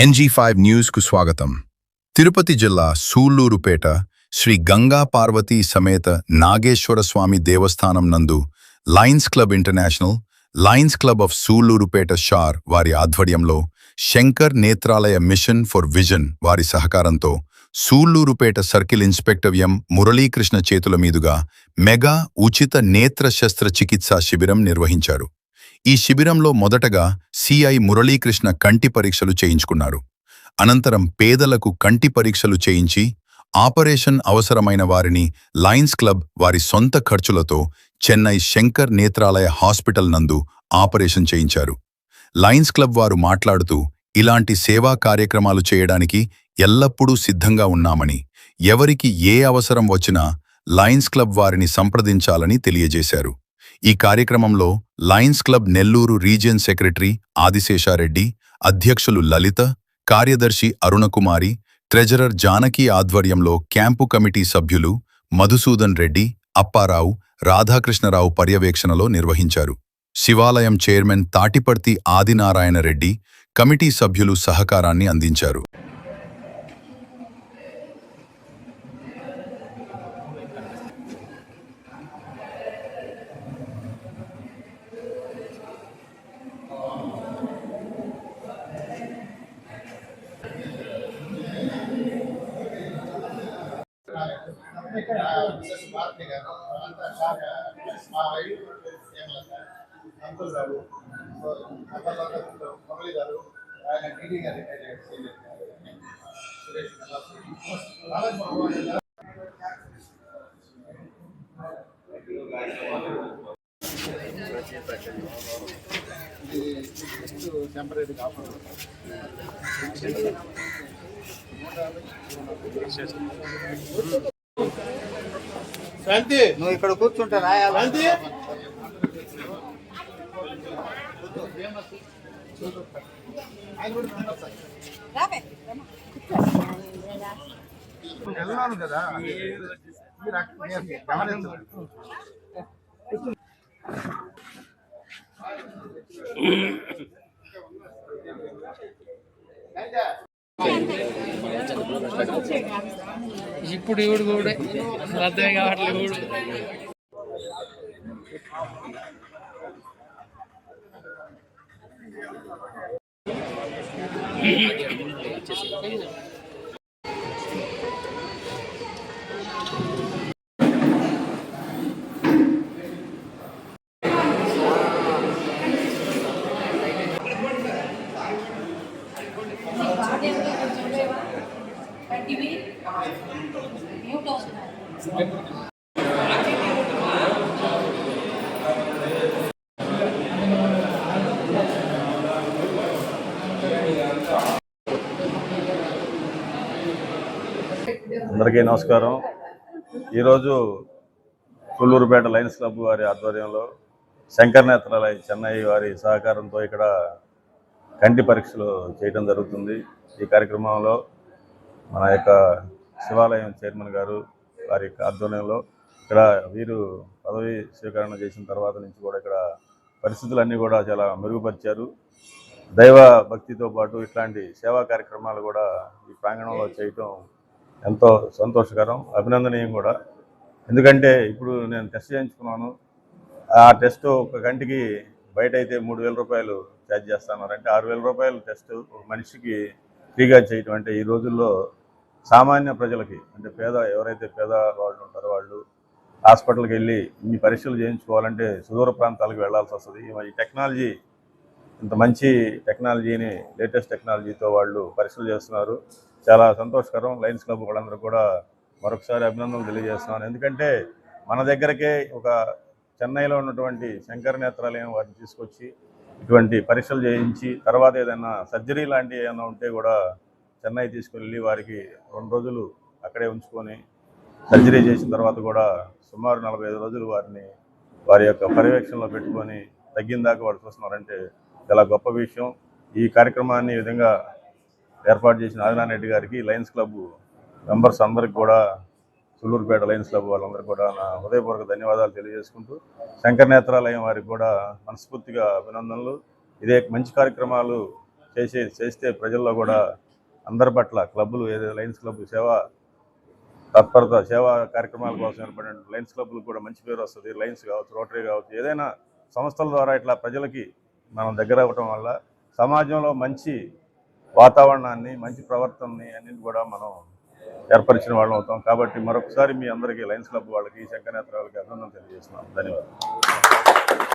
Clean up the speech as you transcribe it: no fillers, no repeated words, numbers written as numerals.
NG5 న్యూస్కు స్వాగతం. తిరుపతి జిల్లా సూళ్లూరుపేట శ్రీ గంగా పార్వతీ సమేత నాగేశ్వర స్వామి దేవస్థానం నందు Lions Club International, Lions Club of Sullurpeta SHAR వారి ఆధ్వర్యంలో Shankar Netralaya mission for vision వారి సహకారంతో Sullurpeta circle inspector M Muralikrishna చేతుల మీదుగా మెగా ఉచిత నేత్ర శస్త్రచికిత్సా శిబిరం నిర్వహించారు. ఈ శిబిరంలో మొదటగా సిఐ మురళీకృష్ణ కంటి పరీక్షలు చేయించుకున్నారు. అనంతరం పేదలకు కంటి పరీక్షలు చేయించి ఆపరేషన్ అవసరమైన వారిని లయన్స్ క్లబ్ వారి సొంత ఖర్చులతో చెన్నై శంకర్ నేత్రాలయ హాస్పిటల్ నందు ఆపరేషన్ చేయించారు. లయన్స్ క్లబ్ వారు మాట్లాడుతూ ఇలాంటి సేవా కార్యక్రమాలు చేయడానికి ఎల్లప్పుడూ సిద్ధంగా ఉన్నామని, ఎవరికి ఏ అవసరం వచ్చినా లయన్స్ క్లబ్ వారిని సంప్రదించాలని తెలియజేశారు. ఈ కార్యక్రమంలో Lions club Nellore region secretary Adisesha Reddy, అధ్యక్షులు లలిత, కార్యదర్శి అరుణకుమారి, ట్రెజరర్ జానకి ఆధ్వర్యంలో క్యాంపు కమిటీ సభ్యులు మధుసూదన్ రెడ్డి, అప్పారావు, రాధాకృష్ణరావు పర్యవేక్షణలో నిర్వహించారు. శివాలయం చైర్మన్ తాటిపర్తి ఆదినారాయణ రెడ్డి, కమిటీ సభ్యులు సహకారాన్ని అందించారు. శాంతి నువ్వు ఇక్కడ కూర్చుంటా శాంతి వెళ్ళాను కదా ఇప్పుడు ఇవుడు కూడా అర్థమే కావట్లేదు. అందరికీ నమస్కారం. ఈరోజు సూళ్లూరుపేట లయన్స్ క్లబ్ వారి ఆధ్వర్యంలో శంకర్ నేత్రాలయ చెన్నై వారి సహకారంతో ఇక్కడ కంటి పరీక్షలు చేయడం జరుగుతుంది. ఈ కార్యక్రమంలో మన యొక్క శివాలయం చైర్మన్ గారు వారి ఆధ్వర్యంలో ఇక్కడ వీరు పదవి స్వీకరణ చేసిన తర్వాత నుంచి కూడా ఇక్కడ పరిస్థితులన్నీ కూడా చాలా మెరుగుపరిచారు. దైవ భక్తితో పాటు ఇట్లాంటి సేవా కార్యక్రమాలు కూడా ఈ ప్రాంగణంలో చేయటం ఎంతో సంతోషకరం, అభినందనీయం కూడా. ఎందుకంటే ఇప్పుడు నేను టెస్ట్ చేయించుకున్నాను. ఆ టెస్ట్ ఒక గంటకి బయట అయితే 3,000 రూపాయలు ఛార్జ్ చేస్తున్నారు. 6,000 రూపాయలు టెస్ట్ ఒక మనిషికి ఫ్రీగా చేయటం అంటే ఈ రోజుల్లో సామాన్య ప్రజలకి, అంటే ఎవరైతే పేద వాళ్ళు ఉంటారో వాళ్ళు హాస్పిటల్కి వెళ్ళి ఇన్ని పరీక్షలు చేయించుకోవాలంటే సుదూర ప్రాంతాలకు వెళ్లాల్సి వస్తుంది. ఈ టెక్నాలజీ, ఇంత మంచి టెక్నాలజీని, లేటెస్ట్ టెక్నాలజీతో వాళ్ళు పరీక్షలు చేస్తున్నారు. చాలా సంతోషకరం. లయన్స్ క్లబ్ వాళ్ళందరూ కూడా మరొకసారి అభినందనలు తెలియజేస్తున్నాను. ఎందుకంటే మన దగ్గరకే ఒక చెన్నైలో ఉన్నటువంటి శంకర్ నేత్రాలయం వారిని తీసుకొచ్చి ఇటువంటి పరీక్షలు చేయించి తర్వాత ఏదైనా సర్జరీ లాంటివి ఏమైనా ఉంటే కూడా చెన్నై తీసుకెళ్ళి వారికి 2 రోజులు అక్కడే ఉంచుకొని సర్జరీ చేసిన తర్వాత కూడా సుమారు 45 రోజులు వారి యొక్క పర్యవేక్షణలో పెట్టుకొని తగ్గిన దాకా వాడు చూస్తున్నారంటే చాలా గొప్ప విషయం. ఈ కార్యక్రమాన్ని ఈ విధంగా ఏర్పాటు చేసిన ఆదినారాయణ రెడ్డి గారికి, లయన్స్ క్లబ్ మెంబర్స్ అందరికి కూడా, సూళ్లూరుపేట లయన్స్ క్లబ్ వాళ్ళందరికీ కూడా నా హృదయపూర్వక ధన్యవాదాలు తెలియజేసుకుంటూ, శంకర్ నేత్రాలయం వారికి కూడా మనస్ఫూర్తిగా అభినందనలు. ఇదే మంచి కార్యక్రమాలు చేస్తే ప్రజల్లో కూడా అందరి పట్ల క్లబ్బులు ఏదైతే లయన్స్ క్లబ్ తత్పరత సేవా కార్యక్రమాల కోసం ఏర్పడిన లయన్స్ క్లబ్లకు కూడా మంచి పేరు వస్తుంది. లయన్స్ కావచ్చు, రోటరీ కావచ్చు, ఏదైనా సంస్థల ద్వారా ఇట్లా ప్రజలకి మనం దగ్గర అవ్వటం వల్ల సమాజంలో మంచి వాతావరణాన్ని, మంచి ప్రవర్తనని అన్నింటి కూడా మనం ఏర్పరిచిన వాళ్ళం అవుతాం. కాబట్టి మరొకసారి మీ అందరికీ లయన్స్ క్లబ్ వాళ్ళకి, శంకరనేత్ర వాళ్ళకి అభినందనలు తెలియజేస్తున్నాం. ధన్యవాదాలు.